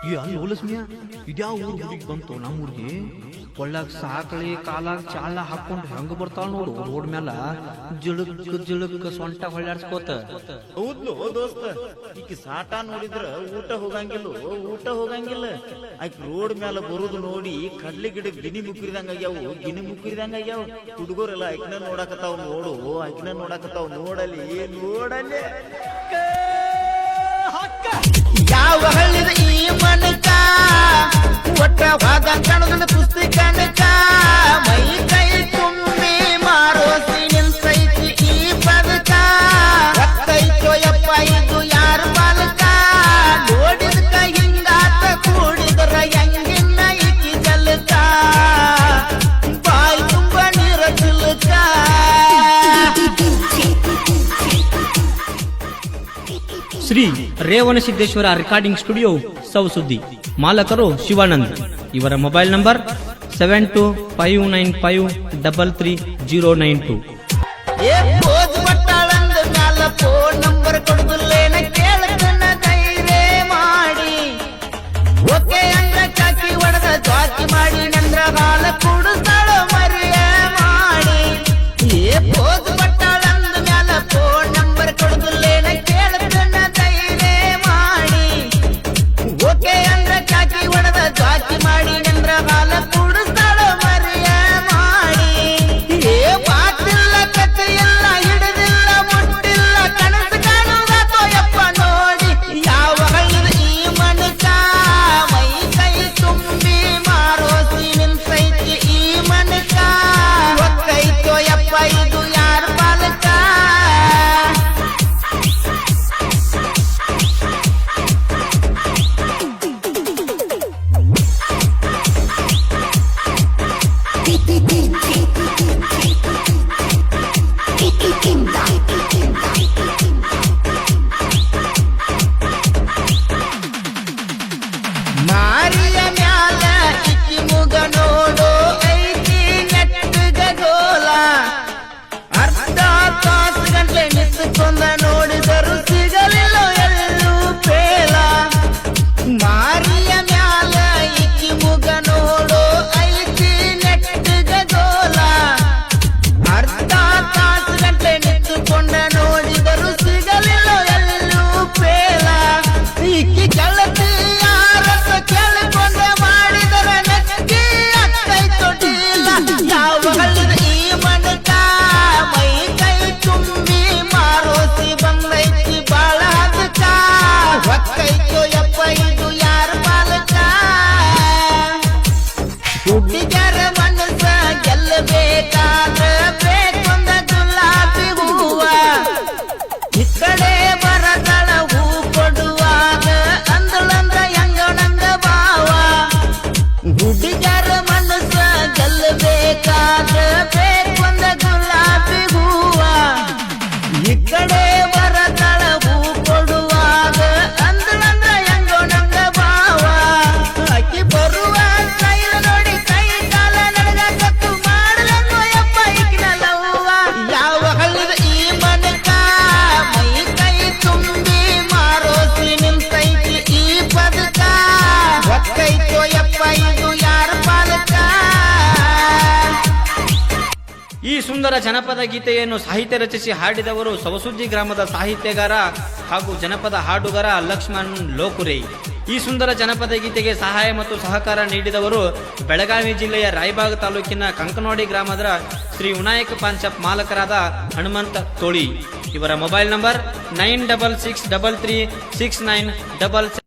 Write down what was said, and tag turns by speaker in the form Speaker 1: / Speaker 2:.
Speaker 1: ಅಲ್ಲಿ ಹೋಲಸ್ಮಿಯ ಇದ್ಯಾವ ಊರಿಗೆ ಬಂತು ನಮ್ಮೂರಿಗೆ ಒಳ್ಳಾಗ ಸಾಕಳಿ ಕಾಲಾಗ ಚಾಳ ಹಾಕೊಂಡು ಹೆಂಗ ಬರ್ತಾಳ ನೋಡು ರೋಡ್ ಮ್ಯಾಲ ಜಿಳಕ್ ಜಿಳಕ್ ಸೊಂಟ ಹೊಳ್ಳಾಡ್ಸ್ಕೋತ.
Speaker 2: ಹೌದ್ಲು ದೋಸ್ತ, ಈಕಿ ಸಾಟ ನೋಡಿದ್ರ ಊಟ ಹೋಗಂಗಿಲ್ಲ. ಆಕಿ ರೋಡ್ ಮ್ಯಾಲ ಬರುದು ನೋಡಿ ಕಡ್ಲಿ ಗಿಡ ಗಿನಿ ಮುಕ್ಕಿರಿದಂಗ ಆಗ್ಯಾವ. ಹುಡುಗರೆಲ್ಲ ಆಕಿನ ನೋಡಾಕತ್ತಾವ್ ನೋಡಲಿ
Speaker 3: ಯಾವ ಹಳ್ಳಿದ ಈ ಮನಕ ಒಟ್ಟ ವಾದ ಕಣದ ಪುಸ್ತಕನಕ ಮೈ ಕೈ ತುಂಬಿ ಮಾರೋಸಿ ನಿಂತೈತಿ ಈ ಬದುಕ. ಹೊತ್ತೈತೋ ಯಪ್ಪ ಇದು ಯಾರ ಬಾಲಕ, ನೋಡಿದಕ ಹಿಂಗಾತ ಕೂಡಿದರ ಹೆಂಗಿನ್ನ ಇಕ್ಕಿ ಜಲಕ, ಬಾಯಿ ತುಂಬ ನೀರ ಚಿಲಕ.
Speaker 1: Shri Revanasiddeshwara recording studio Savasuddi. ಮಾಲಕರು ಶಿವಾನಂದ್. ಇವರ ಮೊಬೈಲ್ ನಂಬರ್ 7259533092.
Speaker 3: ಏ ಪೋಜ್ ಬಟ್ಟಾಳಂದ ಮ್ಯಾಲ ಫೋನ್ ನಂಬರ್ ಕೊಡುದಿಲ್ಲೇನ ಕೇಳತನ ಧೈರ್ಯ ಮಾಡಿ. ಓಕೆ ಅಂದ್ರ ಚಾಕಿ ಹೊಡೆದ ಚಾಕಿ ಮಾಡಿ ನಂದ್ರ ಹಾಲ ಕುಡಿಸ್ತಾಳ ಮರಿಯ ಮಾಡಿ. ಏ ಪೋಜ್ ಬಟ್ಟಾಳಂದ ಮ್ಯಾಲ ಫೋನ್ ನಂಬರ್ ಕೊಡುದಿಲ್ಲೇನ ಕೇಳತನ ಧೈರ್ಯ ಮಾಡಿ. ಓಕೆ ಅಂದ್ರ ಚಾಕಿ ಹೊಡೆದ ಚಾಕಿ ಮಾಡಿ ನಂದ್ರ ಹಾಲ ಕುಡಿಸ್ತಾಳ ಮರಿಯ ಮಾಡಿ. ಏ ಮಾತಿಲ್ಲ ಕಥೆಯಿಲ್ಲ ಹಿಡಿದಿಲ್ಲ ಮುಟ್ಟಿಲ್ಲ ಕನಸು ಕಾಣುವುದಾತೋ ಯಪ್ಪ ನೋಡಿ. ಯಾವ ಹಳ್ಳಿದ ಈ ಮನಕ ಮೈ ಕೈ ತುಂಬಿ ಮಾರೋಸಿ ನಿಂತೈತಿ ಈ ಮನಕ. ಒಕ್ಕೈತೋ ಯಪ್ಪ ಇದು ಯಾರ ಬಾಲಕ. ಮಾರಿಯ ಮ್ಯಾಲ ಇಕ್ಕಿ ಮುಗ ನೋಡೋ ಐತಿ ನೆಟ್ಟಗ ಗೋಲ. ಅರ್ಧ ತಾಸು ಗಂಟ್ಲೆ ನಿಂತುಕೊಂಡ ನೋಡಿದರು ಸಿಗಲಿಲ್ಲ ಎಲ್ಲೂ ಪೇಲ. ಮಾರಿಯ ಮ್ಯಾಲ ಇಕ್ಕಿ ಮುಗ ನೋಡೋ ಐತಿ ನೆಟ್ಟಗ ಗೋಲ. ಅರ್ಧ ತಾಸು ಗಂಟ್ಲೆ ನಿಂತುಕೊಂಡ ನೋಡಿದರು ಸಿಗಲಿಲ್ಲ ಎಲ್ಲೂ ಪೇಲ. ಇಕ್ಕಿ ಗೆಳತಿ ಯಾರಸ ಕೇಳಿಕೊಂಡ ಮಾಡಿದರ ನಕ್ಕಿ ಅಕ್ಕೈತೋ ಡೀಲ. ಯಾವ ಹಳ್ಳಿದ ಈ ಮನಕ ಮೈ ಕೈ ತುಂಬಿ ಮಾರೋಸಿ ಬಂದೈತಿ ಬಾಳ ಹದಕ. ಹೊಕ್ಕೈತೋ ಯಪ್ಪ ಇದು ಯಾರ ಬಾಲಕ. ಹುಡುಗರ ಮನಸ್ಸ ಗೆಲ್ಲಬೇಕಾದ್ರ ಬೇಕೊಂದ ಗುಲಾಬಿ ಹೂವ. ಈ ಕಡೆ ಬರದಳ ಹೂ ಕೊಡುವಾಗ ಅಂದಳಂದ್ರ ಹೆಂಗಣಂದ ಭಾವ. ಹುಡುಗರ ಮನಸ್ಸ ಗೆಲ್ಲಬೇಕಾದ್ರ ಬೇಕೊಂದ ಗುಲಾಬಿ ಹೂವ. ಈ ಕಡೆ ಬರದಳ ಹೂ ಕೊಡುವಾಗ ಅಂದಳಂದ್ರ ಹೆಂಗಣಂದ ಭಾವ. ಅಕ್ಕಿ ಬರುವ ಸ್ಟೈಲ್ ನೋಡಿ ಕೈ ಕಾಲ ನಡಗತ್ತು ಮಾಡಲಂಗೋ ಯಪ್ಪ ಈಗಿನ ಲವ್ವ. ಯಾವ ಹಳ್ಳಿದ ಈ ಮನಕ ಮೈ ಕೈ ತುಂಬಿ ಮಾರೋಸಿ ನಿಂತೈತಿ ಈ ಬದುಕ. ಹೊಕ್ಕೈತೋ ಯಪ್ಪ ಇದು ಯಾರ ಬಾಲಕ.
Speaker 1: ಈ ಸುಂದರ ಜನಪದ ಗೀತೆಯನ್ನು ಸಾಹಿತ್ಯ ರಚಿಸಿ ಹಾಡಿದವರು ಸವಸುದ್ದಿ ಗ್ರಾಮದ ಸಾಹಿತ್ಯಗಾರ ಹಾಗೂ ಜನಪದ ಹಾಡುಗಾರ ಲಕ್ಷ್ಮಣ್ ಲೋಕುರೆ. ಈ ಸುಂದರ ಜನಪದ ಗೀತೆಗೆ ಸಹಾಯ ಮತ್ತು ಸಹಕಾರ ನೀಡಿದವರು ಬೆಳಗಾವಿ ಜಿಲ್ಲೆಯ ರಾಯಬಾಗ ತಾಲೂಕಿನ ಕಂಕನವಾಡಿ ಗ್ರಾಮದ ಶ್ರೀ ವಿನಾಯಕ ಪಾಂಚಪ್ ಮಾಲಕರಾದ ಹನುಮಂತ ತೋಳಿ. ಇವರ ಮೊಬೈಲ್ ನಂಬರ್ 9663369697.